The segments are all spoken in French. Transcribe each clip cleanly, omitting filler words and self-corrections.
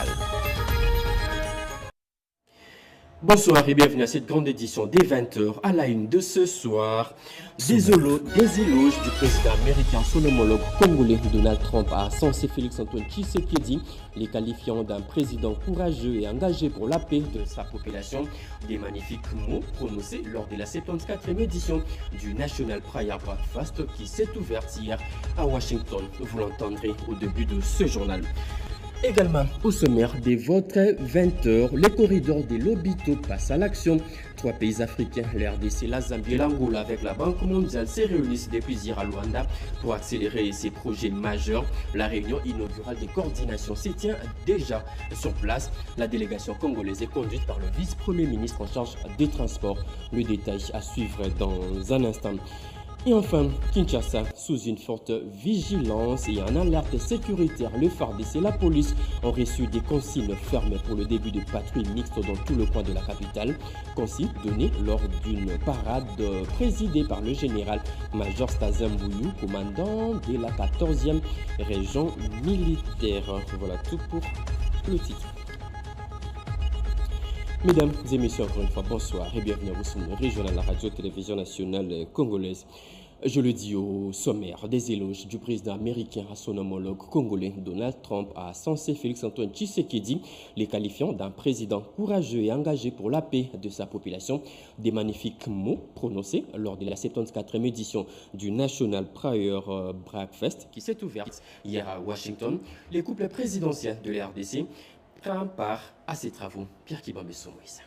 internationale. Bonsoir et bienvenue à cette grande édition des 20h à la une de ce soir. Des éloges du président américain, son homologue congolais Donald Trump a censé Félix-Antoine Tshisekedi, les qualifiant d'un président courageux et engagé pour la paix de sa population. Des magnifiques mots prononcés lors de la 74e édition du National Prayer Breakfast qui s'est ouverte hier à Washington. Vous l'entendrez au début de ce journal. Également au sommaire de votre 20h, les corridors des Lobito passent à l'action. 3 pays africains, la RDC, la Zambie et l'Angola avec la Banque mondiale se réunissent depuis hier à Luanda pour accélérer ces projets majeurs. La réunion inaugurale de coordination se tient déjà sur place. La délégation congolaise est conduite par le vice-premier ministre en charge des transports. Le détail à suivre dans un instant. Et enfin, Kinshasa, sous une forte vigilance et en alerte sécuritaire, le FARDC et la police ont reçu des consignes fermes pour le début de patrouilles mixtes dans tout le coin de la capitale. Consignes données lors d'une parade présidée par le général-major Stazem Bouyou, commandant de la 14e région militaire. Voilà tout pour le titre. Mesdames et messieurs, encore une fois, bonsoir et bienvenue à vous sur le régional, la radio-télévision nationale congolaise. Je le dis au sommaire, des éloges du président américain à son homologue congolais Donald Trump a censé Félix-Antoine Tshisekedi, les qualifiant d'un président courageux et engagé pour la paix de sa population. Des magnifiques mots prononcés lors de la 74e édition du National Prayer Breakfast qui s'est ouverte hier à Washington. Les couples présidentiels de la RDC prend part à ces travaux. Pierre Kibambesso Moïse.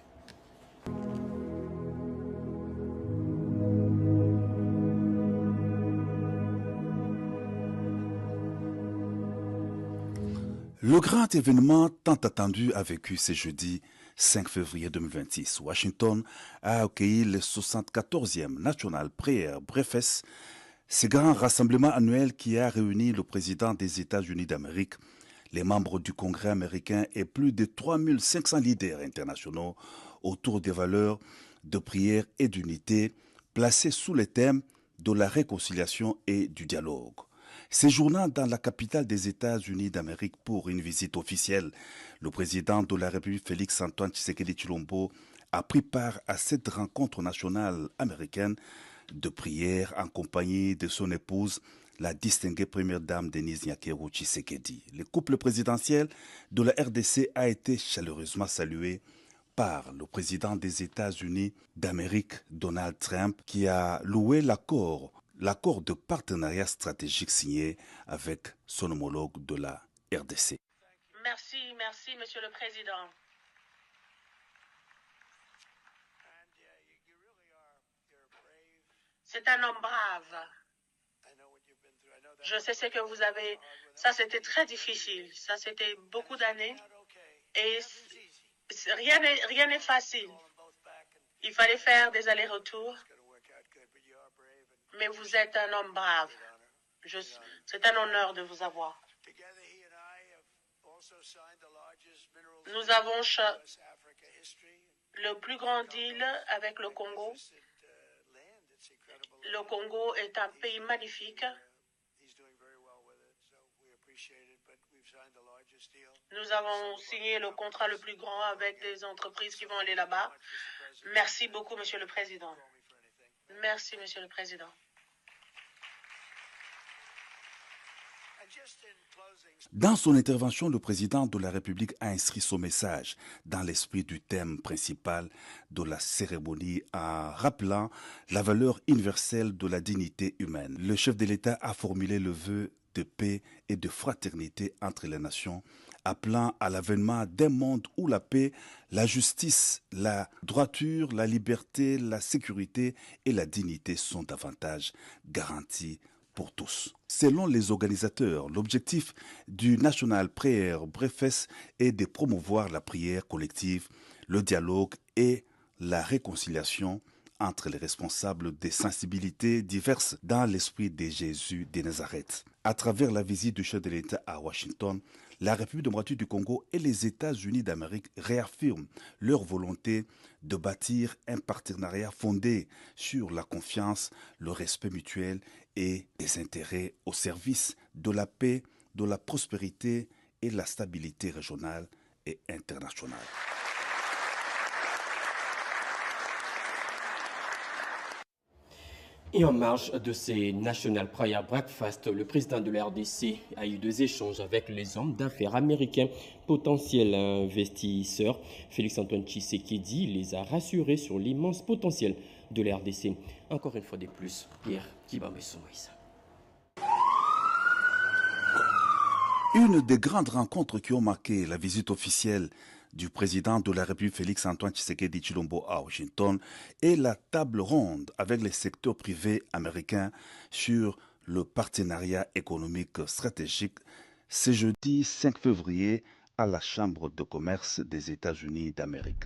Le grand événement tant attendu a vécu ce jeudi 5 février 2026. Washington a accueilli le 74e National Prayer Breakfast, ce grand rassemblement annuel qui a réuni le président des États-Unis d'Amérique, les membres du Congrès américain et plus de 3500 leaders internationaux autour des valeurs de prière et d'unité placées sous le thème de la réconciliation et du dialogue. Séjournant dans la capitale des États-Unis d'Amérique pour une visite officielle, le président de la République Félix-Antoine Tshisekedi Tshilombo a pris part à cette rencontre nationale américaine de prière en compagnie de son épouse, la distinguée première dame Denise Nyakeru Tshisekedi. Le couple présidentiel de la RDC a été chaleureusement salué par le président des États-Unis d'Amérique, Donald Trump, qui a loué l'accord de partenariat stratégique signé avec son homologue de la RDC. Merci, Monsieur le Président. C'est un homme brave. Je sais ce que vous avez. Ça, c'était très difficile. Ça, c'était beaucoup d'années. Et rien n'est facile. Il fallait faire des allers-retours. Mais vous êtes un homme brave. C'est un honneur de vous avoir. Nous avons le plus grand deal avec le Congo. Le Congo est un pays magnifique. Nous avons signé le contrat le plus grand avec des entreprises qui vont aller là-bas. Merci beaucoup, Monsieur le Président. Merci, Monsieur le Président. Dans son intervention, le président de la République a inscrit son message dans l'esprit du thème principal de la cérémonie en rappelant la valeur universelle de la dignité humaine. Le chef de l'État a formulé le vœu de paix et de fraternité entre les nations, appelant à l'avènement d'un monde où la paix, la justice, la droiture, la liberté, la sécurité et la dignité sont davantage garanties pour tous. Selon les organisateurs, l'objectif du National Prayer Breakfast est de promouvoir la prière collective, le dialogue et la réconciliation entre les responsables des sensibilités diverses dans l'esprit de Jésus de Nazareth. À travers la visite du chef de l'État à Washington, la République démocratique du Congo et les États-Unis d'Amérique réaffirment leur volonté de bâtir un partenariat fondé sur la confiance, le respect mutuel et des intérêts au service de la paix, de la prospérité et la stabilité régionale et internationales. Et en marge de ces National Prayer Breakfast, le président de la RDC a eu des échanges avec les hommes d'affaires américains, potentiels investisseurs. Félix-Antoine Tshisekedi les a rassurés sur l'immense potentiel de la RDC. Encore une fois de plus, Pierre Kibambe-Soumaïsa. Une des grandes rencontres qui ont marqué la visite officielle du président de la République Félix-Antoine Tshisekedi Tshilombo à Washington est la table ronde avec les secteurs privés américains sur le partenariat économique stratégique. C'est jeudi 5 février à la Chambre de commerce des États-Unis d'Amérique.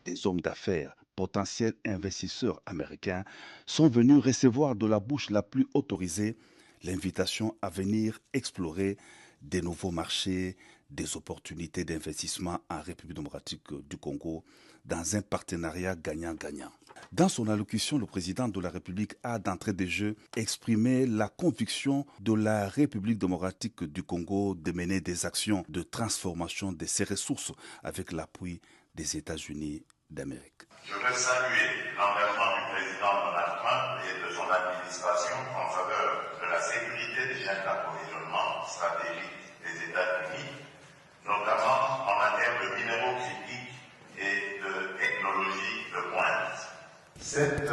Des hommes d'affaires, potentiels investisseurs américains, sont venus recevoir de la bouche la plus autorisée l'invitation à venir explorer des nouveaux marchés, des opportunités d'investissement en République démocratique du Congo dans un partenariat gagnant-gagnant. Dans son allocution, le président de la République a d'entrée de jeu exprimé la conviction de la République démocratique du Congo de mener des actions de transformation de ses ressources avec l'appui des États-Unis d'Amérique. Je veux saluer l'engagement du président Donald Trump et de son administration en faveur de la sécurité des chaînes d'approvisionnement stratégiques des États-Unis, notamment en matière de minéraux critiques et de technologies de pointe. Cette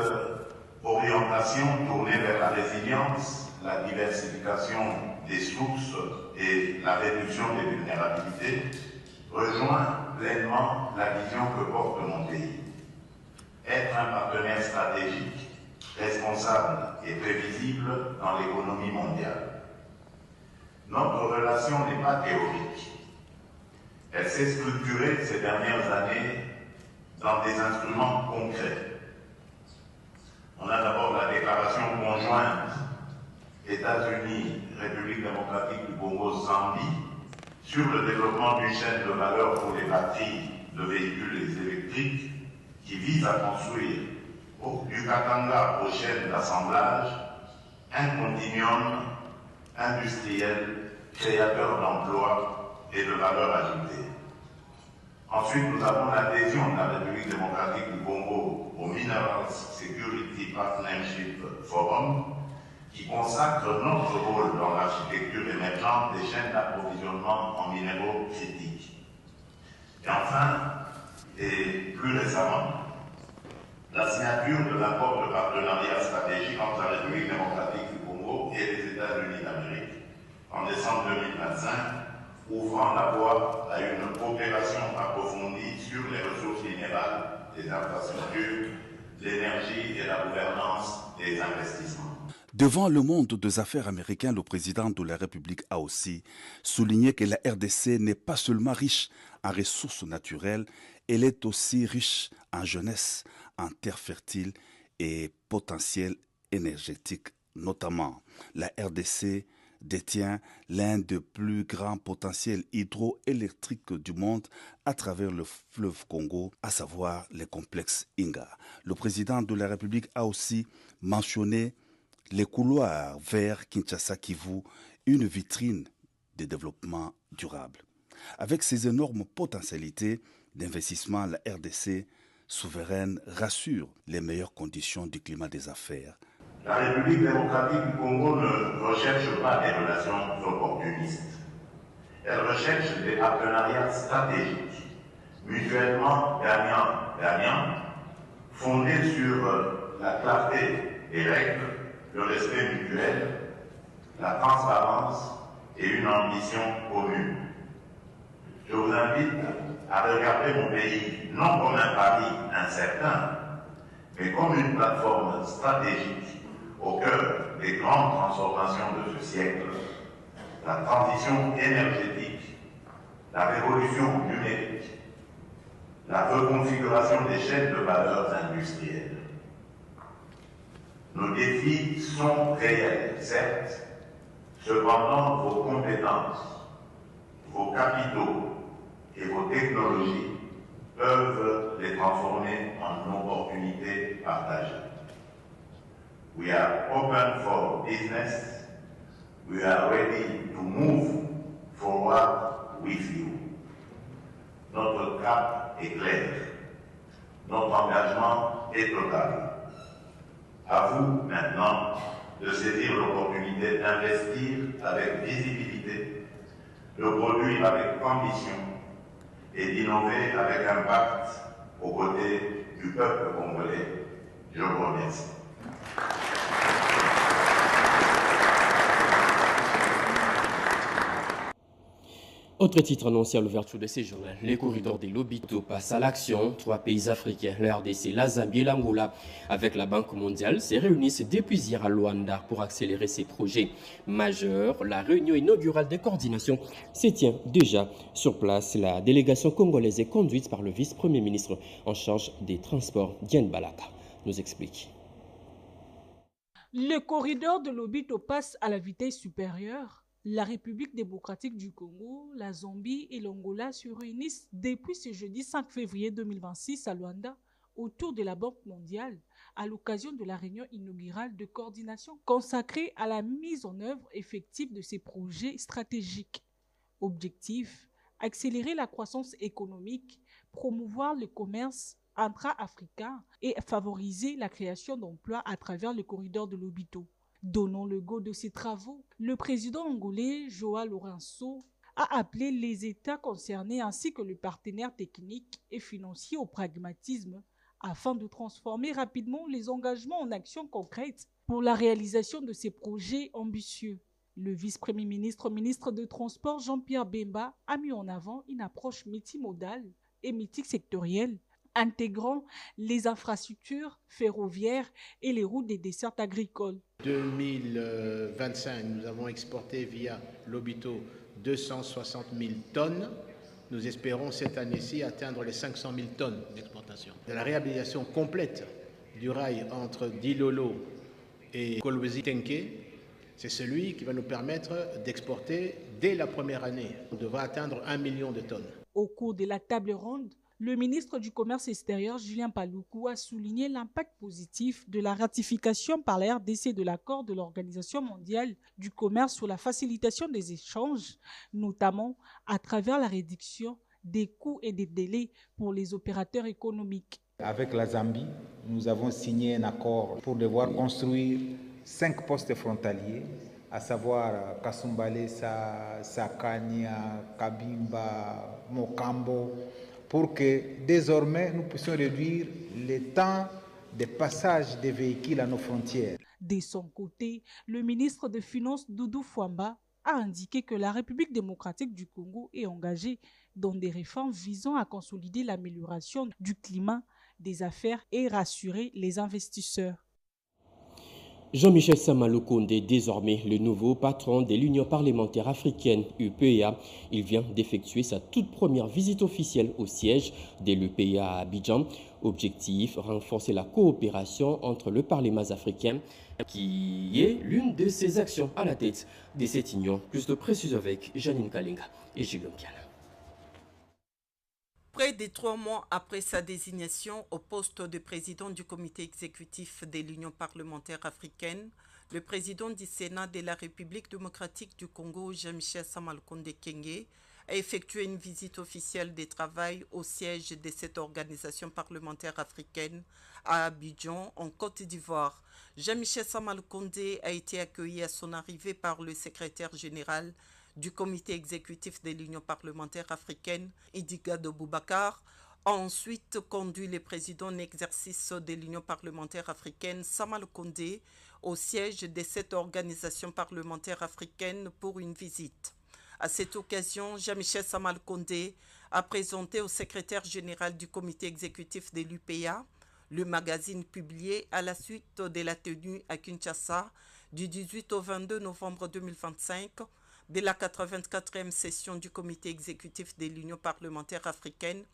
orientation tournée vers la résilience, la diversification des sources et la réduction des vulnérabilités rejoint pleinement la vision que porte mon pays. Être un partenaire stratégique, responsable et prévisible dans l'économie mondiale. Notre relation n'est pas théorique. Elle s'est structurée ces dernières années dans des instruments concrets. On a d'abord la déclaration conjointe États-Unis, République démocratique du Congo, Zambie, sur le développement d'une chaîne de valeur pour les batteries de véhicules électriques qui vise à construire du Katanga aux chaînes d'assemblage un continuum industriel créateur d'emplois et de valeur ajoutée. Ensuite, nous avons l'adhésion de la République démocratique du Congo au Minerals Security Partnership Forum, qui consacre notre rôle dans l'architecture émergente des chaînes d'approvisionnement en minéraux critiques. Et enfin, et plus récemment, la signature de l'accord de partenariat stratégique entre la République démocratique du Congo et les États-Unis d'Amérique en décembre 2025, ouvrant la voie à une coopération approfondie sur les ressources minérales, les infrastructures, l'énergie et la gouvernance des investissements. Devant le monde des affaires américain, le président de la République a aussi souligné que la RDC n'est pas seulement riche en ressources naturelles, elle est aussi riche en jeunesse, en terres fertiles et potentiel énergétique. Notamment, la RDC détient l'un des plus grands potentiels hydroélectriques du monde à travers le fleuve Congo, à savoir les complexes Inga. Le président de la République a aussi mentionné les couloirs vers Kinshasa-Kivu, une vitrine de développement durable. Avec ses énormes potentialités d'investissement, la RDC souveraine rassure les meilleures conditions du climat des affaires. La République démocratique du Congo ne recherche pas des relations opportunistes. Elle recherche des partenariats stratégiques, mutuellement gagnant-gagnant, fondés sur la clarté des règles, le respect mutuel, la transparence et une ambition commune. Je vous invite à regarder mon pays non comme un pari incertain, mais comme une plateforme stratégique au cœur des grandes transformations de ce siècle, la transition énergétique, la révolution numérique, la reconfiguration des chaînes de valeur industrielles. Nos défis sont réels, certes, cependant vos compétences, vos capitaux et vos technologies peuvent les transformer en opportunités partagée. We are open for business. We are ready to move forward with you. Notre cap est clair. Notre engagement est total. À vous maintenant de saisir l'opportunité d'investir avec visibilité, de produire avec ambition et d'innover avec impact aux côtés du peuple congolais. Je vous remercie. Autre titre annoncé à l'ouverture de ces journaux, les corridors des Lobito passent à l'action. 3 pays africains, la RDC, la Zambie et l'Angola, avec la Banque mondiale, se réunissent depuis hier à Luanda pour accélérer ces projets majeurs. La réunion inaugurale de coordination se tient déjà sur place. La délégation congolaise est conduite par le vice-premier ministre en charge des transports, Diane Balaka, nous explique. Le corridor de Lobito passe à la vitesse supérieure. La République démocratique du Congo, la Zambie et l'Angola se réunissent depuis ce jeudi 5 février 2026 à Luanda autour de la Banque mondiale à l'occasion de la réunion inaugurale de coordination consacrée à la mise en œuvre effective de ces projets stratégiques. Objectif, accélérer la croissance économique, promouvoir le commerce intra-africain et favoriser la création d'emplois à travers le corridor de Lobito. Donnant le go de ces travaux, le président angolais Joao Lourenço a appelé les États concernés ainsi que les partenaires techniques et financiers au pragmatisme afin de transformer rapidement les engagements en actions concrètes pour la réalisation de ces projets ambitieux. Le vice-premier ministre, ministre des Transports Jean-Pierre Bemba a mis en avant une approche multimodale et multisectorielle intégrant les infrastructures ferroviaires et les routes des dessertes agricoles. 2025, nous avons exporté via Lobito 260 000 tonnes. Nous espérons cette année-ci atteindre les 500 000 tonnes d'exportation. De la réhabilitation complète du rail entre Dilolo et Kolwezi-Tenke, c'est celui qui va nous permettre d'exporter dès la première année. On devra atteindre 1 million de tonnes. Au cours de la table ronde, le ministre du Commerce extérieur, Julien Paluku, a souligné l'impact positif de la ratification par la RDC de l'accord de l'Organisation mondiale du commerce sur la facilitation des échanges, notamment à travers la réduction des coûts et des délais pour les opérateurs économiques. Avec la Zambie, nous avons signé un accord pour devoir construire 5 postes frontaliers, à savoir Kasumbalesa, Sakania, Kabimba, Mokambo, pour que désormais nous puissions réduire le temps de passage des véhicules à nos frontières. De son côté, le ministre des Finances Doudou Fwamba a indiqué que la République démocratique du Congo est engagée dans des réformes visant à consolider l'amélioration du climat des affaires et rassurer les investisseurs. Jean-Michel Sama-Lukonde est désormais le nouveau patron de l'Union parlementaire africaine UPEA. Il vient d'effectuer sa toute première visite officielle au siège de l'UPEA à Abidjan. Objectif, renforcer la coopération entre le Parlement africain, qui est l'une de ses actions à la tête de cette union. Plus de précisions avec Janine Kalinga et Gilles Mkiana. Près de 3 mois après sa désignation au poste de président du comité exécutif de l'Union parlementaire africaine, le président du Sénat de la République démocratique du Congo, Jean-Michel Sama-Lukonde Kyenge, a effectué une visite officielle de travail au siège de cette organisation parlementaire africaine à Abidjan, en Côte d'Ivoire. Jean-Michel Sama-Lukonde a été accueilli à son arrivée par le secrétaire général du comité exécutif de l'Union parlementaire africaine, Idiga de Boubacar, a ensuite conduit le président en exercice de l'Union parlementaire africaine, Sama-Lukonde, au siège de cette organisation parlementaire africaine pour une visite. À cette occasion, Jean-Michel Sama-Lukonde a présenté au secrétaire général du comité exécutif de l'UPEA le magazine publié à la suite de la tenue à Kinshasa du 18 au 22 novembre 2025 de la 84e session du comité exécutif de l'Union parlementaire africaine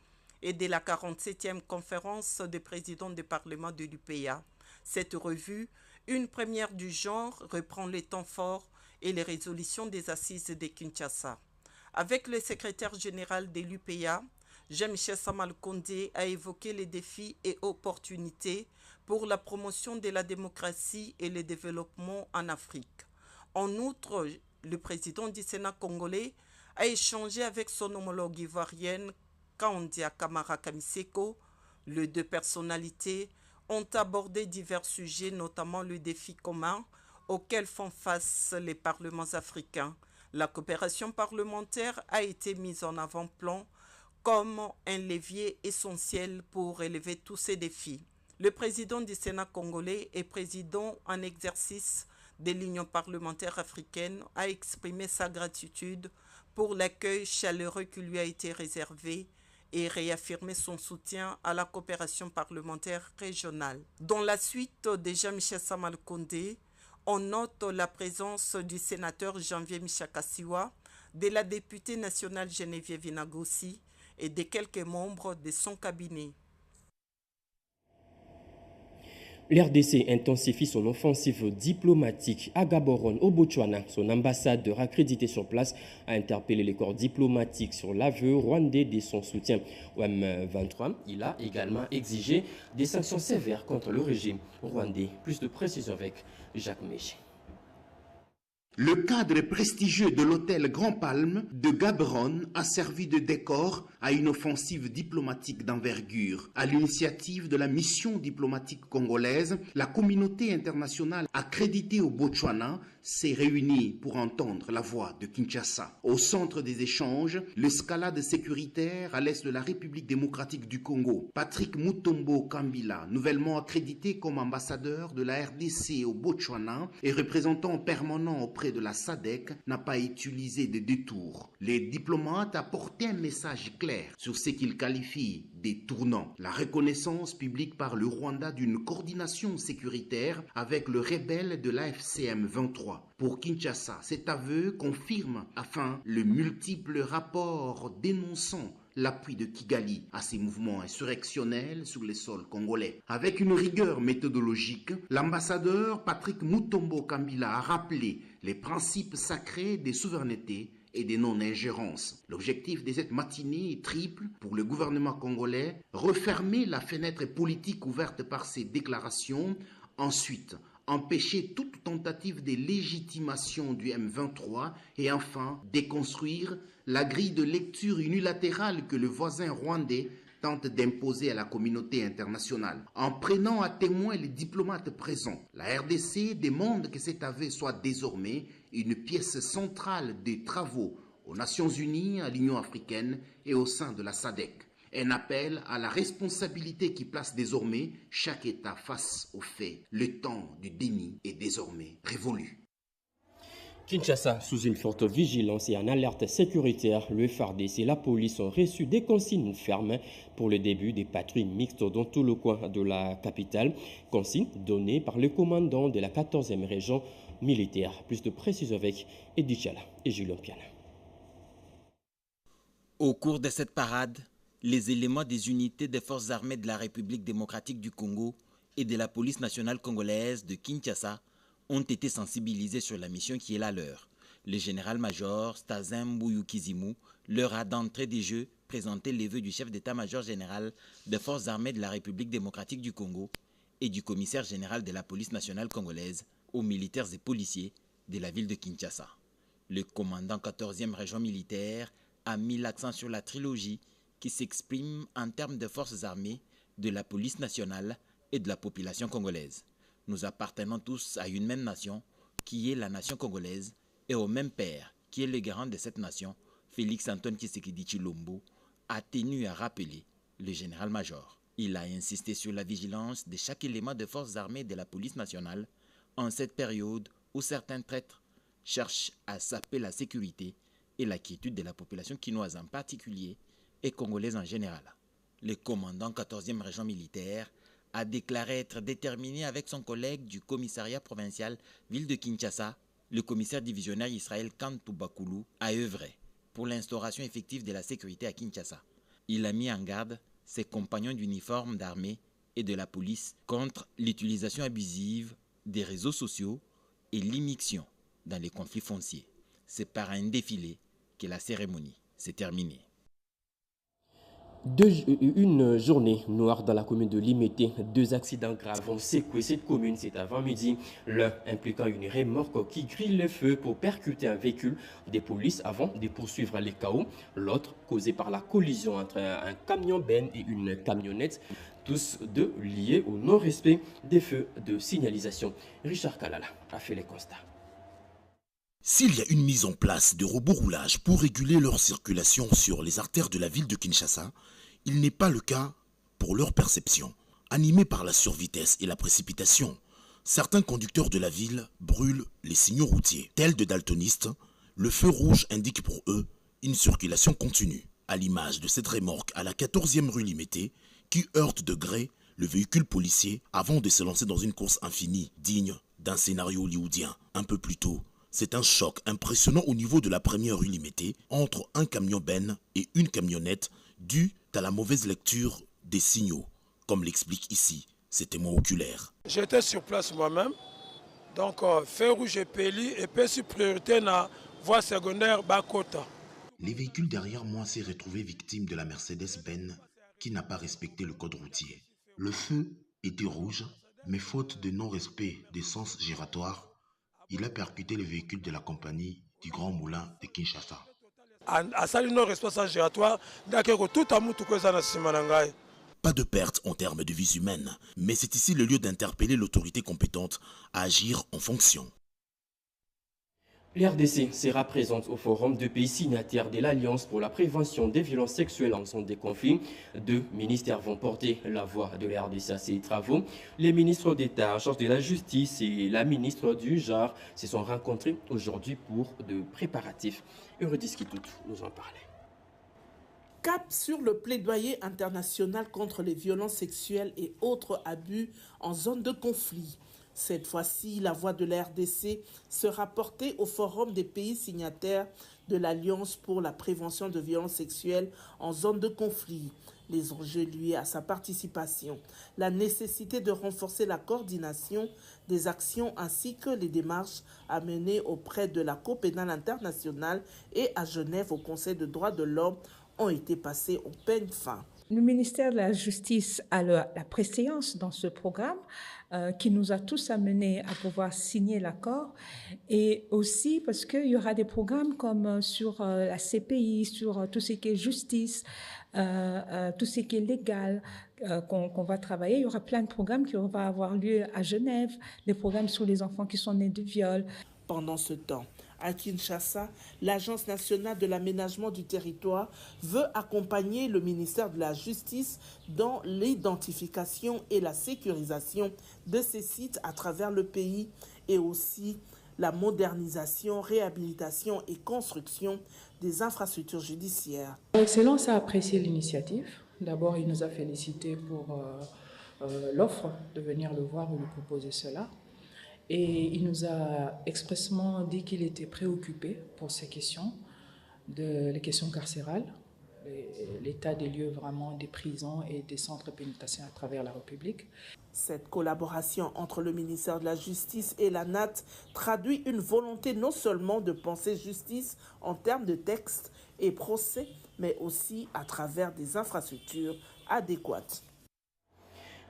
et de la 47e conférence des présidents des parlements de l'UPEA. Cette revue, une première du genre, reprend les temps forts et les résolutions des assises de Kinshasa. Avec le secrétaire général de l'UPEA, Jean-Michel Sama Lukonde a évoqué les défis et opportunités pour la promotion de la démocratie et le développement en Afrique. En outre, le président du Sénat congolais a échangé avec son homologue ivoirienne Kandia Kamara Kamiseko. Les deux personnalités ont abordé divers sujets, notamment le défi commun auxquels font face les parlements africains. La coopération parlementaire a été mise en avant-plan comme un levier essentiel pour relever tous ces défis. Le président du Sénat congolais et président en exercice de l'Union parlementaire africaine a exprimé sa gratitude pour l'accueil chaleureux qui lui a été réservé et réaffirmé son soutien à la coopération parlementaire régionale. Dans la suite de Jean-Michel Sama Lukonde, on note la présence du sénateur Janvier Michakasiwa, de la députée nationale Geneviève Inagosi et de quelques membres de son cabinet. L'RDC intensifie son offensive diplomatique à Gaborone, au Botswana. Son ambassadeur accrédité sur place a interpellé les corps diplomatiques sur l'aveu rwandais de son soutien au M23. Il a également exigé des sanctions sévères contre le régime rwandais. Plus de précisions avec Jacques Méché. Le cadre prestigieux de l'hôtel Grand Palme de Gaborone a servi de décor à une offensive diplomatique d'envergure. À l'initiative de la mission diplomatique congolaise, la communauté internationale accréditée au Botswana s'est réunie pour entendre la voix de Kinshasa. Au centre des échanges, l'escalade sécuritaire à l'est de la République démocratique du Congo. Patrick Mutombo Kambila, nouvellement accrédité comme ambassadeur de la RDC au Botswana et représentant permanent auprès de la SADC, n'a pas utilisé de détours. Les diplomates apportaient un message clair sur ce qu'ils qualifient des tournants. La reconnaissance publique par le Rwanda d'une coordination sécuritaire avec le rebelle de l'AFCM 23. Pour Kinshasa, cet aveu confirme enfin le multiple rapport dénonçant l'appui de Kigali à ces mouvements insurrectionnels sur les sols congolais. Avec une rigueur méthodologique, l'ambassadeur Patrick Mutombo Kambila a rappelé les principes sacrés des souverainetés et des non-ingérences. L'objectif de cette matinée est triple pour le gouvernement congolais: refermer la fenêtre politique ouverte par ces déclarations, ensuite empêcher toute tentative de légitimation du M23 et enfin déconstruire la grille de lecture unilatérale que le voisin rwandais tente d'imposer à la communauté internationale. En prenant à témoin les diplomates présents, la RDC demande que cet aveu soit désormais une pièce centrale des travaux aux Nations Unies, à l'Union africaine et au sein de la SADC. Un appel à la responsabilité qui place désormais chaque État face aux faits. Le temps du déni est désormais révolu. Kinshasa, sous une forte vigilance et en alerte sécuritaire, le FARDC et la police ont reçu des consignes fermes pour le début des patrouilles mixtes dans tout le coin de la capitale. Consignes données par le commandant de la 14e région militaire. Plus de précisions avec Edith Chala et Julien Piana. Au cours de cette parade, les éléments des unités des forces armées de la République démocratique du Congo et de la police nationale congolaise de Kinshasa ont été sensibilisés sur la mission qui est la leur. Le général-major Stazin Mbuyu-Kizimu leur a d'entrée des jeux présenté les vœux du chef d'état-major général des forces armées de la République démocratique du Congo et du commissaire général de la police nationale congolaise aux militaires et policiers de la ville de Kinshasa. Le commandant 14e région militaire a mis l'accent sur la trilogie qui s'exprime en termes de forces armées, de la police nationale et de la population congolaise. Nous appartenons tous à une même nation, qui est la nation congolaise, et au même père, qui est le garant de cette nation, Félix Antoine Tshisekedi Tshilombo, a tenu à rappeler le général-major. Il a insisté sur la vigilance de chaque élément de forces armées de la police nationale en cette période où certains traîtres cherchent à saper la sécurité et la quiétude de la population quinoise en particulier et congolaise en général. Le commandant 14e région militaire a déclaré être déterminé avec son collègue du commissariat provincial ville de Kinshasa, le commissaire divisionnaire Israël Kantou Bakulu, à œuvrer pour l'instauration effective de la sécurité à Kinshasa. Il a mis en garde ses compagnons d'uniforme d'armée et de la police contre l'utilisation abusive des réseaux sociaux et l'immixtion dans les conflits fonciers. C'est par un défilé que la cérémonie s'est terminée. Une journée noire dans la commune de Limete. 2 accidents graves ont secoué cette commune cet avant-midi. L'un impliquant une remorque qui grille le feu pour percuter un véhicule des polices avant de poursuivre les chaos. L'autre causé par la collision entre un camion-ben et une camionnette. Tous deux liés au non-respect des feux de signalisation. Richard Kalala a fait les constats. S'il y a une mise en place de robots roulage pour réguler leur circulation sur les artères de la ville de Kinshasa, il n'est pas le cas pour leur perception. Animés par la survitesse et la précipitation, certains conducteurs de la ville brûlent les signaux routiers. Tels de daltonistes, le feu rouge indique pour eux une circulation continue, à l'image de cette remorque à la 14e rue Limete qui heurte de gré le véhicule policier avant de se lancer dans une course infinie, digne d'un scénario hollywoodien. Un peu plus tôt, c'est un choc impressionnant au niveau de la première rue Limete entre un camion-ben et une camionnette dû à la mauvaise lecture des signaux, comme l'explique ici ces témoins oculaires. J'étais sur place moi-même, donc feu rouge et peli et puis sur priorité dans la voie secondaire Bakota. Les véhicules derrière moi s'est retrouvé victime de la Mercedes-Benz qui n'a pas respecté le code routier. Le feu était rouge, mais faute de non-respect des sens giratoires, il a percuté le véhicule de la compagnie du Grand Moulin de Kinshasa. Pas de perte en termes de vies humaines, mais c'est ici le lieu d'interpeller l'autorité compétente à agir en fonction. L'RDC sera présente au forum de pays signataires de l'Alliance pour la prévention des violences sexuelles en zone de conflit. 2 ministères vont porter la voix de l'RDC à ces travaux. Les ministres d'État en charge de la justice et la ministre du genre se sont rencontrés aujourd'hui pour de préparatifs. Eurydice Kitout nous en parlait. Cap sur le plaidoyer international contre les violences sexuelles et autres abus en zone de conflit. Cette fois-ci, la voix de la RDC sera portée au Forum des pays signataires de l'Alliance pour la prévention de violences sexuelles en zone de conflit. Les enjeux liés à sa participation, la nécessité de renforcer la coordination des actions ainsi que les démarches à mener auprès de la Cour pénale internationale et à Genève au Conseil de droits de l'homme ont été passés au peigne fin. Le ministère de la Justice a la préséance dans ce programme qui nous a tous amenés à pouvoir signer l'accord et aussi parce qu'il y aura des programmes comme sur la CPI, sur tout ce qui est justice, tout ce qui est légal qu'on va travailler. Il y aura plein de programmes qui vont avoir lieu à Genève, des programmes sur les enfants qui sont nés de viol. Pendant ce temps, à Kinshasa, l'Agence nationale de l'aménagement du territoire veut accompagner le ministère de la Justice dans l'identification et la sécurisation de ces sites à travers le pays et aussi la modernisation, réhabilitation et construction des infrastructures judiciaires. L'excellence a apprécié l'initiative. D'abord, il nous a félicité pour l'offre de venir le voir et lui proposer cela. Et il nous a expressément dit qu'il était préoccupé pour ces questions, les questions carcérales, l'état des lieux vraiment des prisons et des centres pénitentiaires à travers la République. Cette collaboration entre le ministère de la Justice et la NAT traduit une volonté non seulement de penser justice en termes de textes et procès, mais aussi à travers des infrastructures adéquates.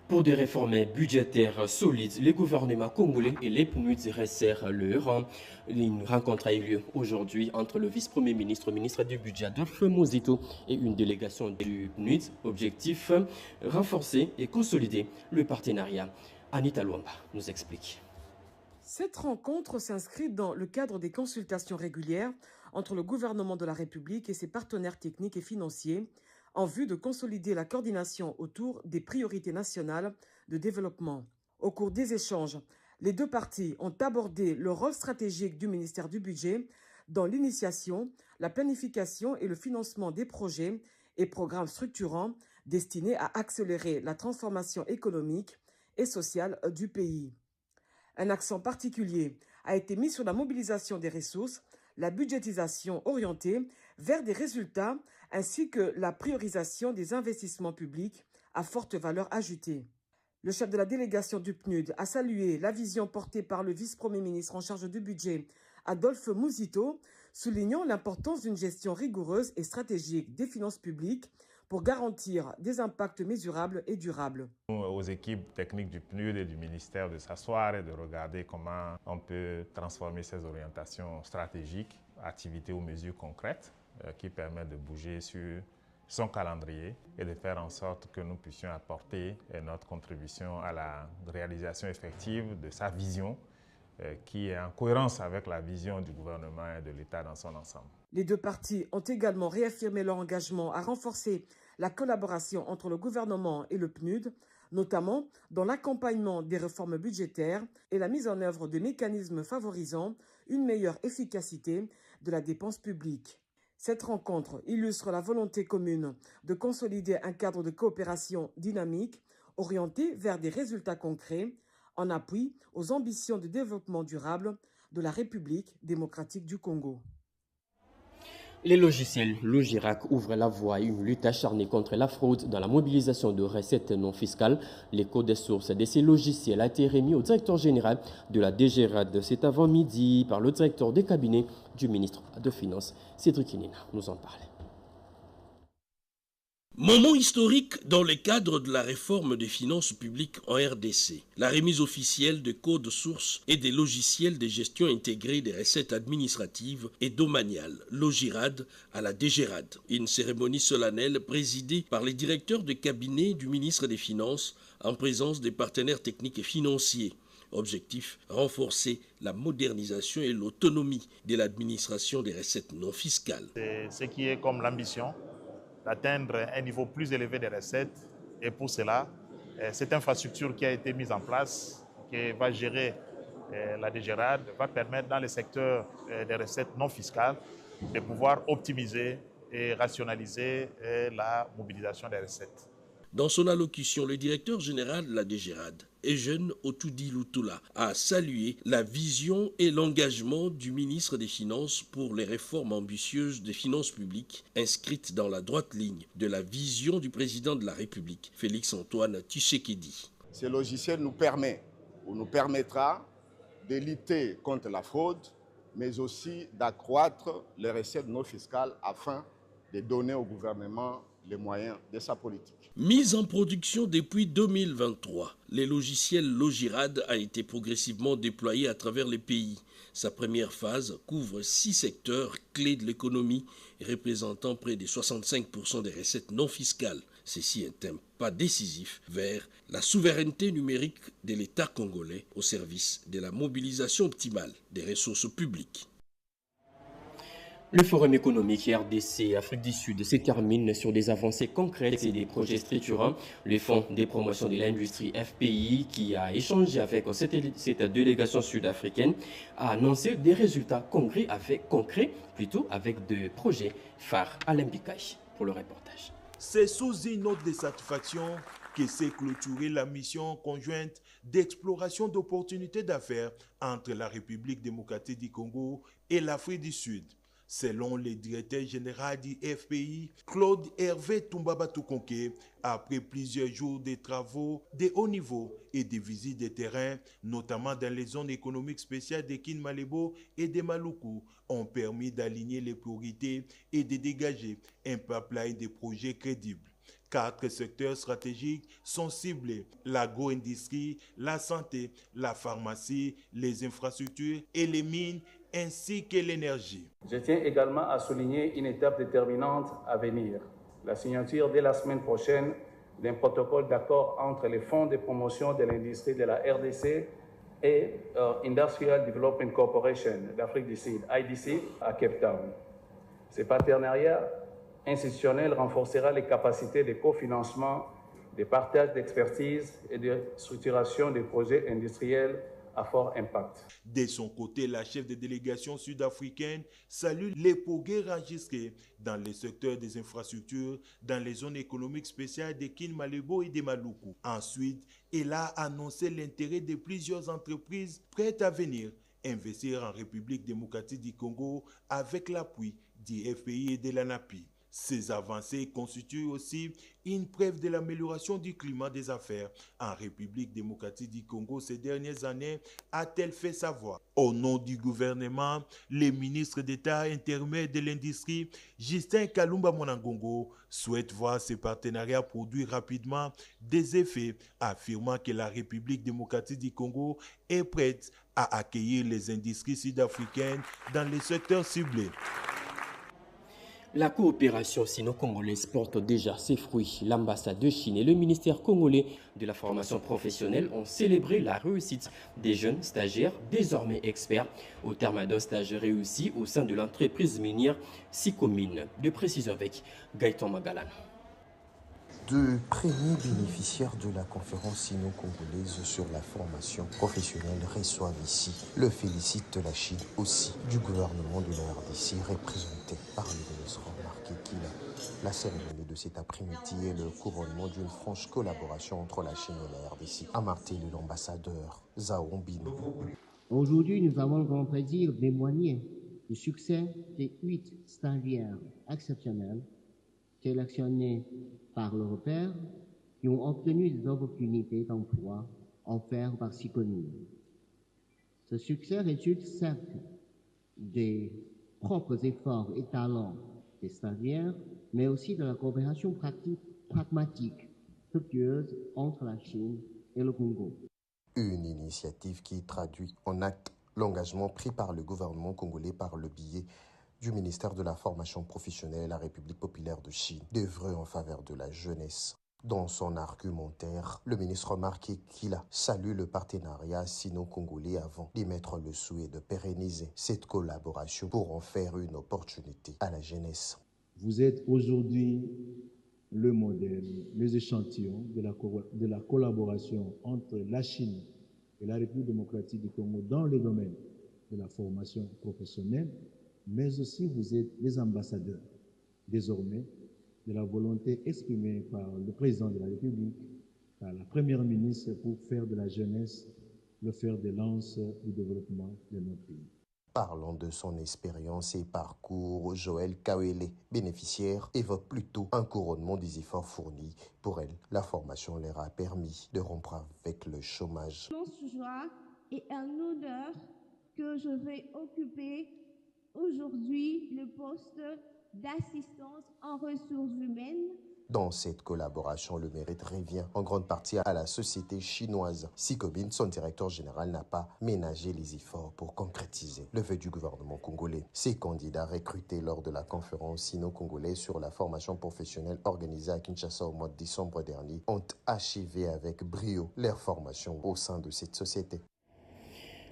Pour des réformes budgétaires solides, les gouvernements congolais et les PNUD resserrent le rang. Une rencontre a eu lieu aujourd'hui entre le vice-premier ministre, ministre du budget Adolphe Muzito et une délégation du PNUD. Objectif, renforcer et consolider le partenariat. Anita Luamba nous explique. Cette rencontre s'inscrit dans le cadre des consultations régulières entre le gouvernement de la République et ses partenaires techniques et financiers en vue de consolider la coordination autour des priorités nationales de développement. Au cours des échanges, les deux parties ont abordé le rôle stratégique du ministère du Budget dans l'initiation, la planification et le financement des projets et programmes structurants destinés à accélérer la transformation économique et sociale du pays. Un accent particulier a été mis sur la mobilisation des ressources, la budgétisation orientée vers des résultats ainsi que la priorisation des investissements publics à forte valeur ajoutée. Le chef de la délégation du PNUD a salué la vision portée par le vice-premier ministre en charge du budget, Adolphe Muzito, soulignant l'importance d'une gestion rigoureuse et stratégique des finances publiques pour garantir des impacts mesurables et durables. Aux équipes techniques du PNUD et du ministère de s'asseoir et de regarder comment on peut transformer ces orientations stratégiques, activités ou mesures concrètes qui permettent de bouger sur son calendrier et de faire en sorte que nous puissions apporter notre contribution à la réalisation effective de sa vision qui est en cohérence avec la vision du gouvernement et de l'État dans son ensemble. Les deux parties ont également réaffirmé leur engagement à renforcer la collaboration entre le gouvernement et le PNUD, notamment dans l'accompagnement des réformes budgétaires et la mise en œuvre de mécanismes favorisant une meilleure efficacité de la dépense publique. Cette rencontre illustre la volonté commune de consolider un cadre de coopération dynamique orienté vers des résultats concrets en appui aux ambitions de développement durable de la République démocratique du Congo. Les logiciels Logirac ouvrent la voie à une lutte acharnée contre la fraude dans la mobilisation de recettes non fiscales. L'écho des sources de ces logiciels a été remis au directeur général de la DGRAD cet avant-midi par le directeur de cabinet du ministre des Finances, Cédric Inina, nous en parlait. Moment historique dans le cadre de la réforme des finances publiques en RDC. La remise officielle de codes sources et des logiciels de gestion intégrés des recettes administratives et domaniales, Logirad, à la DGRAD. Une cérémonie solennelle présidée par les directeurs de cabinet du ministre des Finances en présence des partenaires techniques et financiers. Objectif, renforcer la modernisation et l'autonomie de l'administration des recettes non fiscales. C'est ce qui est comme l'ambition d'atteindre un niveau plus élevé des recettes. Et pour cela, cette infrastructure qui a été mise en place, qui va gérer la DGRAD, va permettre dans le secteur des recettes non fiscales de pouvoir optimiser et rationaliser la mobilisation des recettes. Dans son allocution, le directeur général de la DGRAD, Eugène Otudi Lutula, a salué la vision et l'engagement du ministre des Finances pour les réformes ambitieuses des finances publiques inscrites dans la droite ligne de la vision du président de la République, Félix-Antoine Tshisekedi. Ce logiciel nous permettra de lutter contre la fraude, mais aussi d'accroître les recettes non fiscales afin de donner au gouvernement les moyens de sa politique. Mise en production depuis 2023, le logiciel Logirad a été progressivement déployé à travers les pays. Sa première phase couvre 6 secteurs clés de l'économie, représentant près de 65% des recettes non fiscales. Ceci est un pas décisif vers la souveraineté numérique de l'État congolais au service de la mobilisation optimale des ressources publiques. Le Forum économique RDC-Afrique du Sud se termine sur des avancées concrètes et des projets structurants. Le Fonds des promotions de l'industrie FPI, qui a échangé avec cette délégation sud-africaine, a annoncé des résultats concrets avec des projets phares. Alain Bikaï pour le reportage. C'est sous une note de satisfaction que s'est clôturée la mission conjointe d'exploration d'opportunités d'affaires entre la République démocratique du Congo et l'Afrique du Sud. Selon le directeur général du FPI, Claude Hervé Toumbaba Toukonké, après plusieurs jours de travaux de haut niveau et de visites de terrain, notamment dans les zones économiques spéciales de Kinmalebo et de Maluku, ont permis d'aligner les priorités et de dégager un pipeline de projets crédibles. 4 secteurs stratégiques sont ciblés: l'agro-industrie, la santé, la pharmacie, les infrastructures et les mines, ainsi que l'énergie. Je tiens également à souligner une étape déterminante à venir, la signature dès la semaine prochaine d'un protocole d'accord entre les fonds de promotion de l'industrie de la RDC et Industrial Development Corporation d'Afrique du Sud, IDC, à Cape Town. Ce partenariat institutionnel renforcera les capacités de cofinancement, de partage d'expertise et de structuration des projets industriels à fort impact. De son côté, la chef de délégation sud-africaine salue les progrès enregistrés dans les secteurs des infrastructures dans les zones économiques spéciales de Kinmalebo et de Maluku. Ensuite, elle a annoncé l'intérêt de plusieurs entreprises prêtes à venir investir en République démocratique du Congo avec l'appui du FPI et de l'ANAPI. Ces avancées constituent aussi une preuve de l'amélioration du climat des affaires en République démocratique du Congo ces dernières années, a-t-elle fait savoir. Au nom du gouvernement, le ministre d'État intermédiaire de l'industrie, Justin Kalumba Monangongo, souhaite voir ce partenariat produire rapidement des effets, affirmant que la République démocratique du Congo est prête à accueillir les industries sud-africaines dans les secteurs ciblés. La coopération sino-congolaise porte déjà ses fruits. L'ambassade de Chine et le ministère congolais de la formation professionnelle ont célébré la réussite des jeunes stagiaires, désormais experts, au terme d'un stage réussi au sein de l'entreprise minière Sicomine. De précision avec Gaëtan Magalan. De premiers bénéficiaires de la conférence sino-congolaise sur la formation professionnelle reçoivent ici le félicite de la Chine, aussi du gouvernement de la RDC représenté par le ministre Marc Ekila. La cérémonie de cet après-midi est le couronnement d'une franche collaboration entre la Chine et la RDC, a martelé l'ambassadeur Zhao Bino. Aujourd'hui, nous avons le grand plaisir de témoigner du succès des 8 stagiaires exceptionnels sélectionnés par l'Européen qui ont obtenu des opportunités d'emploi offertes par Sicomine. Ce succès résulte certes des propres efforts et talents des stagiaires, mais aussi de la coopération pragmatique, fructueuse entre la Chine et le Congo. Une initiative qui traduit en acte l'engagement pris par le gouvernement congolais par le biais du ministère de la Formation professionnelle et la République populaire de Chine d'œuvrer en faveur de la jeunesse. Dans son argumentaire, le ministre remarquait qu'il salue le partenariat sino-congolais avant d'y mettre le souhait de pérenniser cette collaboration pour en faire une opportunité à la jeunesse. Vous êtes aujourd'hui le modèle, les échantillons de la collaboration entre la Chine et la République démocratique du Congo dans le domaine de la formation professionnelle, mais aussi vous êtes les ambassadeurs, désormais, de la volonté exprimée par le président de la République, par la première ministre, pour faire de la jeunesse le fer de lance du développement de notre pays. Parlant de son expérience et parcours, Joël Kawele, bénéficiaire, évoque plutôt un couronnement des efforts fournis. Pour elle, la formation leur a permis de rompre avec le chômage. Immense joie et un honneur que je vais occuper aujourd'hui le poste d'assistance en ressources humaines. Dans cette collaboration, le mérite revient en grande partie à la société chinoise. Sicomine, son directeur général, n'a pas ménagé les efforts pour concrétiser le vœu du gouvernement congolais. Ces candidats recrutés lors de la conférence sino-congolaise sur la formation professionnelle organisée à Kinshasa au mois de décembre dernier ont achevé avec brio leur formation au sein de cette société.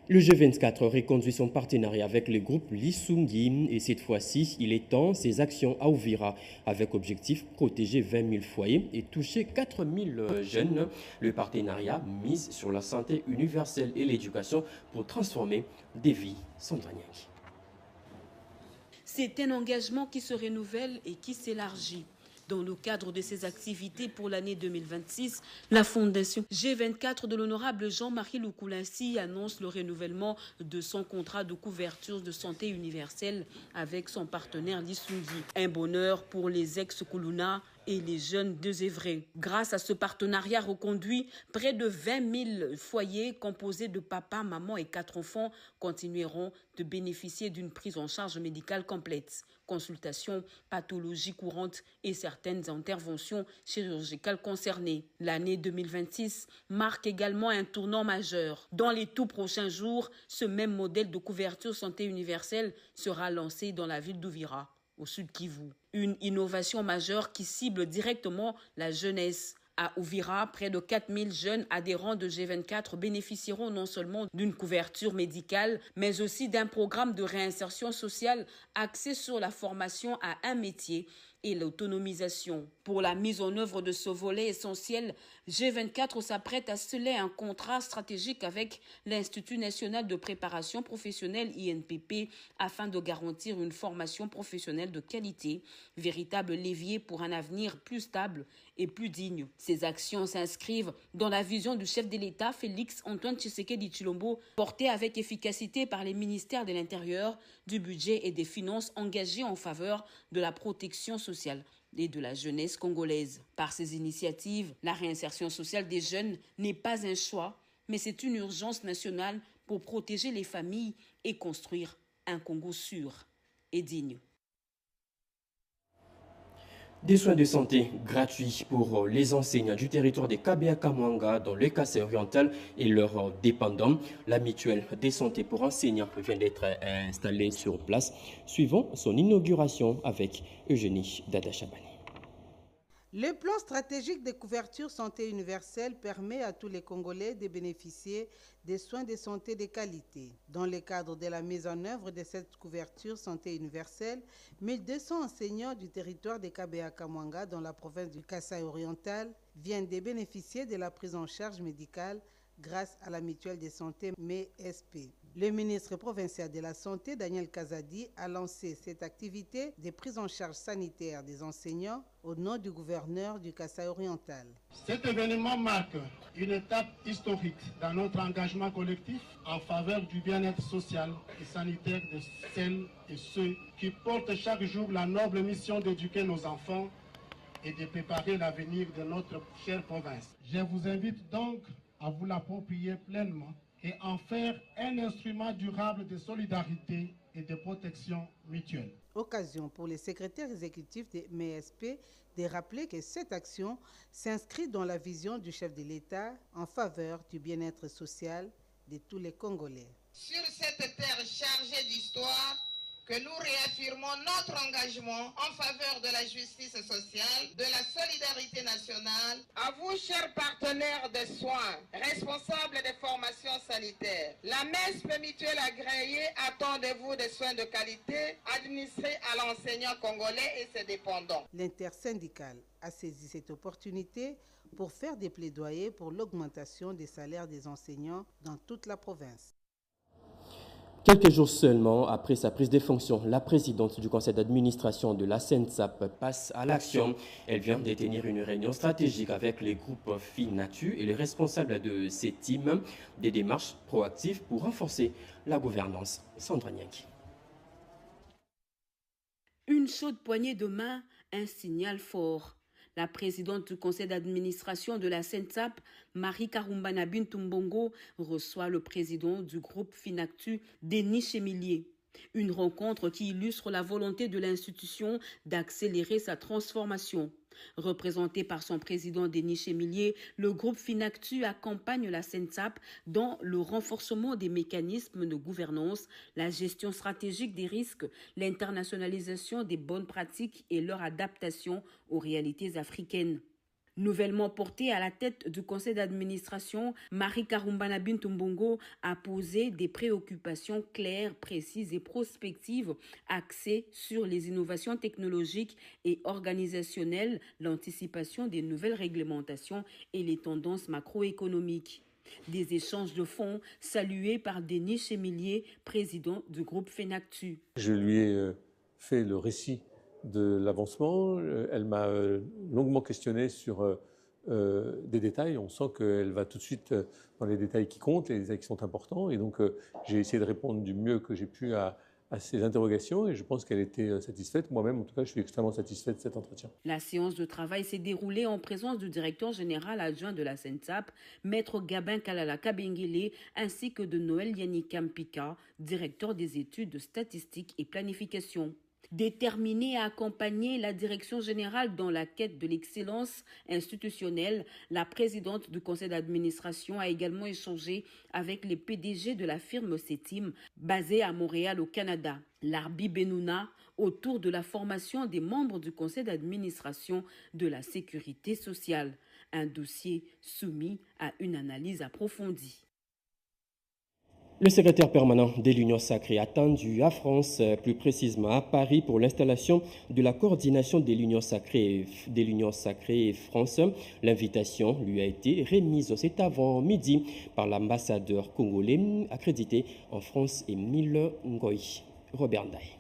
Le G24 reconduit son partenariat avec le groupe Lisungi et cette fois-ci, il étend ses actions à Uvira avec objectif protéger 20 000 foyers et toucher 4 000 jeunes. Le partenariat mise sur la santé universelle et l'éducation pour transformer des vies sans Niang. C'est un engagement qui se renouvelle et qui s'élargit. Dans le cadre de ses activités pour l'année 2026, la Fondation G24 de l'honorable Jean-Marie Loukoulassi annonce le renouvellement de son contrat de couverture de santé universelle avec son partenaire Lisungi. Un bonheur pour les ex-Kuluna et les jeunes de Zévré. Grâce à ce partenariat reconduit, près de 20 000 foyers composés de papa, maman et 4 enfants continueront de bénéficier d'une prise en charge médicale complète. Consultations, pathologies courantes et certaines interventions chirurgicales concernées. L'année 2026 marque également un tournant majeur. Dans les tout prochains jours, ce même modèle de couverture santé universelle sera lancé dans la ville d'Uvira, au sud Kivu. Une innovation majeure qui cible directement la jeunesse. À Uvira, près de 4 000 jeunes adhérents de G24 bénéficieront non seulement d'une couverture médicale, mais aussi d'un programme de réinsertion sociale axé sur la formation à un métier et l'autonomisation. Pour la mise en œuvre de ce volet essentiel, G24 s'apprête à sceller un contrat stratégique avec l'Institut national de préparation professionnelle INPP afin de garantir une formation professionnelle de qualité, véritable levier pour un avenir plus stable et plus digne. Ces actions s'inscrivent dans la vision du chef de l'État, Félix Antoine Tshisekedi Tshilombo, portée avec efficacité par les ministères de l'Intérieur, du Budget et des Finances engagés en faveur de la protection sociale et de la jeunesse congolaise. Par ces initiatives, la réinsertion sociale des jeunes n'est pas un choix, mais c'est une urgence nationale pour protéger les familles et construire un Congo sûr et digne. Des soins de santé gratuits pour les enseignants du territoire de Kabea-Kamwanga dans le Kasaï oriental et leurs dépendants. La mutuelle de santé pour enseignants vient d'être installée sur place, suivant son inauguration avec Eugénie Dada-Chabani. Le plan stratégique de couverture santé universelle permet à tous les Congolais de bénéficier des soins de santé de qualité. Dans le cadre de la mise en œuvre de cette couverture santé universelle, 1200 enseignants du territoire de Kabea-Kamwanga dans la province du Kasaï oriental viennent de bénéficier de la prise en charge médicale grâce à la mutuelle de santé MESP. Le ministre provincial de la Santé, Daniel Kazadi, a lancé cette activité de prise en charge sanitaire des enseignants au nom du gouverneur du Kasaï oriental. Cet événement marque une étape historique dans notre engagement collectif en faveur du bien-être social et sanitaire de celles et ceux qui portent chaque jour la noble mission d'éduquer nos enfants et de préparer l'avenir de notre chère province. Je vous invite donc à vous l'approprier pleinement et en faire un instrument durable de solidarité et de protection mutuelle. Occasion pour les secrétaires exécutifs de MESP de rappeler que cette action s'inscrit dans la vision du chef de l'État en faveur du bien-être social de tous les Congolais. Sur cette terre chargée d'histoire, que nous réaffirmons notre engagement en faveur de la justice sociale, de la solidarité nationale. À vous, chers partenaires des soins, responsables des formations sanitaires, la MESP mutuelle agréée attend de vous des soins de qualité administrés à l'enseignant congolais et ses dépendants. L'intersyndicale a saisi cette opportunité pour faire des plaidoyers pour l'augmentation des salaires des enseignants dans toute la province. Quelques jours seulement après sa prise de fonction, la présidente du conseil d'administration de la SENSAP passe à l'action. Elle vient de tenir une réunion stratégique avec les groupes FINATU et les responsables de ces teams, des démarches proactives pour renforcer la gouvernance. Sandra Nianki. Une chaude poignée de main, un signal fort. La présidente du conseil d'administration de la SENSAP, Marie Karumbana Bintumbongo, reçoit le président du groupe FINACTU, Denis Chemilier. Une rencontre qui illustre la volonté de l'institution d'accélérer sa transformation. Représenté par son président Denis Chemilier, le groupe FINACTU accompagne la SENSAP dans le renforcement des mécanismes de gouvernance, la gestion stratégique des risques, l'internationalisation des bonnes pratiques et leur adaptation aux réalités africaines. Nouvellement portée à la tête du conseil d'administration, Marie Karumbana Bintumbongo a posé des préoccupations claires, précises et prospectives axées sur les innovations technologiques et organisationnelles, l'anticipation des nouvelles réglementations et les tendances macroéconomiques. Des échanges de fonds salués par Denis Chemilier, président du groupe FINACTU. Je lui ai fait le récit de l'avancement. Elle m'a longuement questionné sur des détails. On sent qu'elle va tout de suite dans les détails qui comptent, les détails qui sont importants. Et donc, j'ai essayé de répondre du mieux que j'ai pu à ces interrogations et je pense qu'elle était satisfaite. Moi-même, en tout cas, je suis extrêmement satisfait de cet entretien. La séance de travail s'est déroulée en présence du directeur général adjoint de la SENSAP, Maître Gabin Kalala Kabengele, ainsi que de Noël Yannick Kampika, directeur des études de statistique et planification. Déterminée à accompagner la direction générale dans la quête de l'excellence institutionnelle, la présidente du conseil d'administration a également échangé avec les PDG de la firme CETIM, basée à Montréal au Canada. Larbi Benouna, autour de la formation des membres du conseil d'administration de la sécurité sociale. Un dossier soumis à une analyse approfondie. Le secrétaire permanent de l'Union sacrée attendu à France, plus précisément à Paris, pour l'installation de la coordination de l'Union sacrée et France. L'invitation lui a été remise cet avant-midi par l'ambassadeur congolais accrédité en France, Émile Ngoï. Robert Ndaye.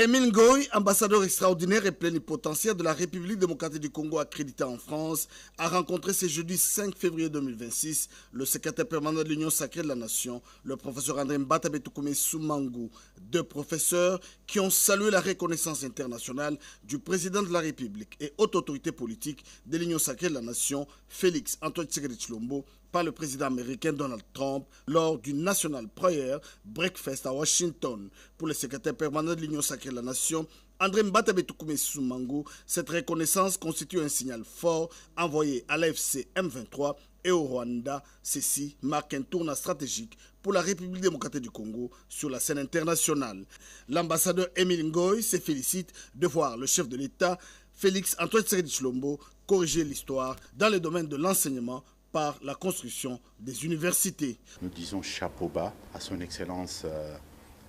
Émile Ngoy, ambassadeur extraordinaire et plénipotentiaire de la République démocratique du Congo accrédité en France, a rencontré ce jeudi 5 février 2026 le secrétaire permanent de l'Union sacrée de la Nation, le professeur André Mbata-Betukume Soumangu, deux professeurs qui ont salué la reconnaissance internationale du président de la République et haute autorité politique de l'Union sacrée de la Nation, Félix Antoine Tshisekedi Tshilombo, par le président américain Donald Trump lors du National Prayer Breakfast à Washington. Pour le secrétaire permanent de l'Union sacrée de la Nation, André Mbata-Betukume Soumangu, cette reconnaissance constitue un signal fort envoyé à l'AFC M23 et au Rwanda. Ceci marque un tournant stratégique pour la République démocratique du Congo sur la scène internationale. L'ambassadeur Émile Ngoy se félicite de voir le chef de l'État, Félix Antoine Tshisekedi Tshilombo, corriger l'histoire dans le domaine de l'enseignement par la construction des universités. Nous disons chapeau bas à son Excellence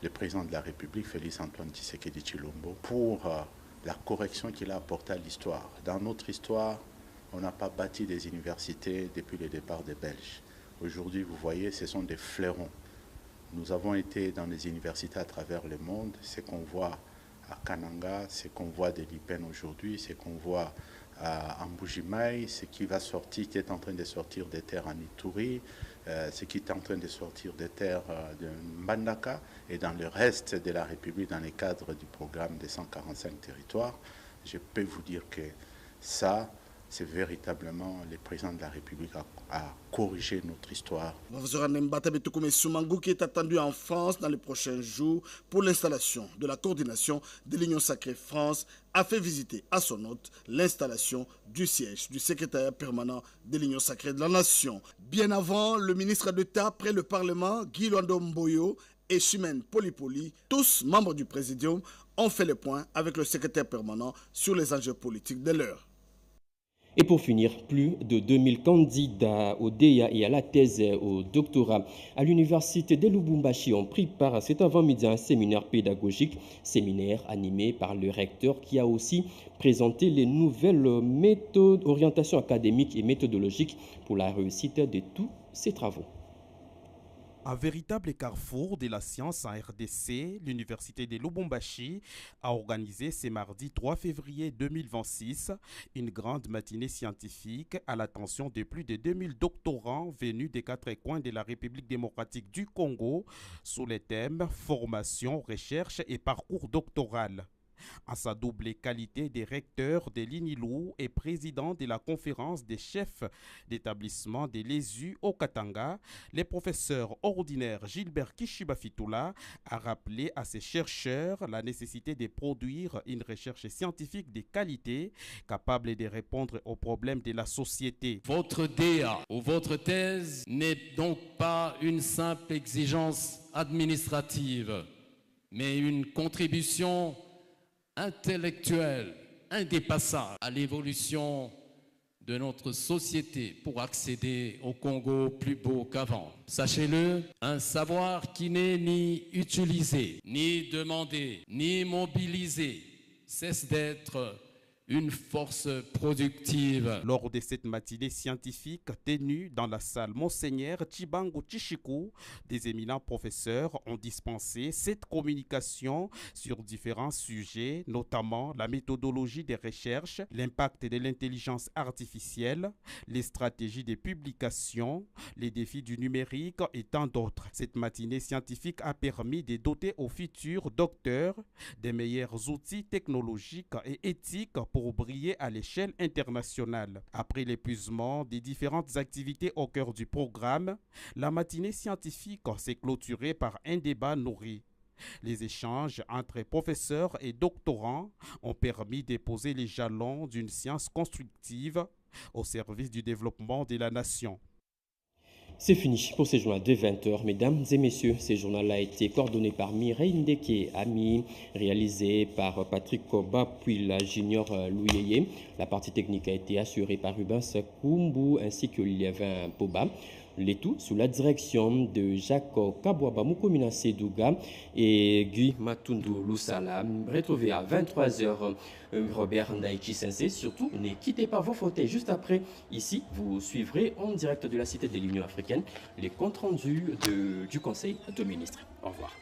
le président de la République, Félix Antoine Tshisekedi Tshilombo, pour la correction qu'il a apportée à l'histoire. Dans notre histoire, on n'a pas bâti des universités depuis le départ des Belges. Aujourd'hui, vous voyez, ce sont des fleurons. Nous avons été dans les universités à travers le monde. Ce qu'on voit à Kananga, ce qu'on voit de l'IPEN aujourd'hui, ce qu'on voit à Mbujimaï, ce qui va sortir, qui est en train de sortir des terres en Ituri, ce qui est en train de sortir des terres de Mbandaka et dans le reste de la République dans le cadre du programme des 145 territoires. Je peux vous dire que ça, c'est véritablement le président de la République à corriger notre histoire. Le professeur Mbata-Betukume Soumangu qui est attendu en France dans les prochains jours pour l'installation de la coordination de l'Union sacrée France a fait visiter à son hôte l'installation du siège du secrétariat permanent de l'Union sacrée de la Nation. Bien avant, le ministre d'État près le Parlement, Guy Luando Mboyo et Chimène Polipoli, tous membres du Présidium, ont fait le point avec le secrétaire permanent sur les enjeux politiques de l'heure. Et pour finir, plus de 2000 candidats au DEA et à la thèse au doctorat à l'université de Lubumbashi ont pris part à cet avant-midi à un séminaire pédagogique, séminaire animé par le recteur qui a aussi présenté les nouvelles méthodes, orientations académiques et méthodologiques pour la réussite de tous ces travaux. Un véritable carrefour de la science en RDC, l'université de Lubumbashi a organisé ce mardi 3 février 2026 une grande matinée scientifique à l'attention de plus de 2000 doctorants venus des 4 coins de la République démocratique du Congo sous les thèmes formation, recherche et parcours doctoral. En sa double qualité de recteur de l'INILU et président de la conférence des chefs d'établissement de l'ESU au Katanga, le professeur ordinaire Gilbert Kishibafitula a rappelé à ses chercheurs la nécessité de produire une recherche scientifique de qualité capable de répondre aux problèmes de la société. Votre DEA ou votre thèse n'est donc pas une simple exigence administrative, mais une contribution intellectuelle indépassable à l'évolution de notre société pour accéder au Congo plus beau qu'avant. Sachez-le, un savoir qui n'est ni utilisé, ni demandé, ni mobilisé, cesse d'être une force productive. Lors de cette matinée scientifique tenue dans la salle Monseigneur Chibangu Chichiku, des éminents professeurs ont dispensé cette communication sur différents sujets, notamment la méthodologie des recherches, l'impact de l'intelligence artificielle, les stratégies de publication, les défis du numérique et tant d'autres. Cette matinée scientifique a permis de doter aux futurs docteurs des meilleurs outils technologiques et éthiques pour briller à l'échelle internationale. Après l'épuisement des différentes activités au cœur du programme, la matinée scientifique s'est clôturée par un débat nourri. Les échanges entre professeurs et doctorants ont permis de poser les jalons d'une science constructive au service du développement de la nation. C'est fini pour ce journal de 20h. Mesdames et messieurs, ce journal a été coordonné par Mireille Ndeke Ami, réalisé par Patrick Koba, puis la junior Louyeye. La partie technique a été assurée par Rubens Kumbu ainsi que Liévin Poba. Le tout sous la direction de Jacques Kabouaba Moukomina Sedouga et Guy Matundu Lusala. Retrouvez à 23h Robert Naïki Sensé. Surtout, ne quittez pas vos fauteuils. Juste après, ici, vous suivrez en direct de la Cité de l'Union africaine les comptes rendus du Conseil de ministres. Au revoir.